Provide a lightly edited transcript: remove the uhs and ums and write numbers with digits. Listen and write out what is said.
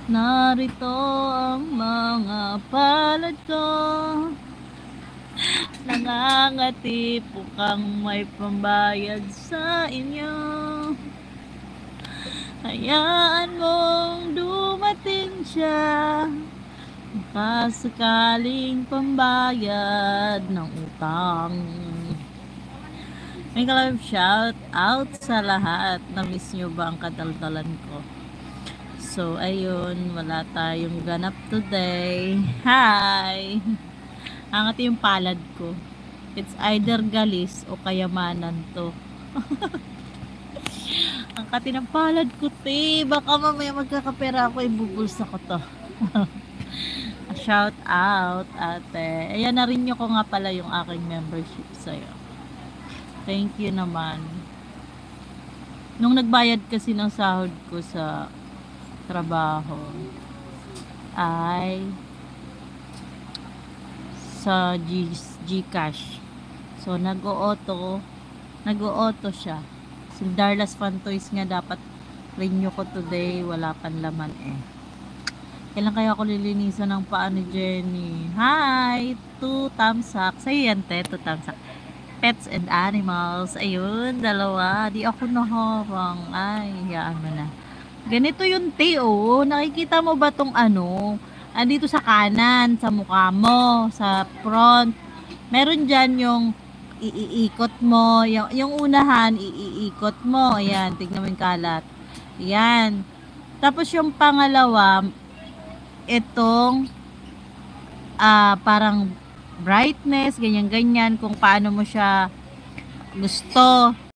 Narito ang mga palad ko, nangangati po kang may pambayad sa inyo. Hayaan mong dumating siya, makasakaling pambayad ng utang. May kalab shout out sa lahat. Na-miss nyo ba ang kadaldalan ko? So, ayun, wala tayong ganap today. Hi! Angat yung palad ko. It's either galis o kayamanan to. Ang kati ng palad ko, te. Baka mamaya magkakapera ako, ibubulsa ko to. Shout out, ate. Ayan, na-renew ko nga pala yung aking membership sa'yo. Thank you naman. Nung nagbayad kasi ng sahod ko sa trabaho, ay sa Gcash. So, nag-o-auto siya. Si Darlas Fan Toys nga dapat renew ko today. Wala pang laman eh. Kailan kaya ako lilinisan ng paa ni Jenny? Hi! 2 thumbs up. Sa'yo yan, te. 2 thumbs up. Pets and animals. Ayun, dalawa. Di ako naharang. Ay, hayaan mo na. Ganito yung te, oh. Nakikita mo ba tong ano? Andito sa kanan, sa mukha mo, sa front. Meron dyan yung iikot mo. Yung unahan, iikot mo. Ayan, tignan mo yung kalat. Ayan. Tapos yung pangalawa, itong parang brightness, ganyan-ganyan, kung paano mo siya gusto.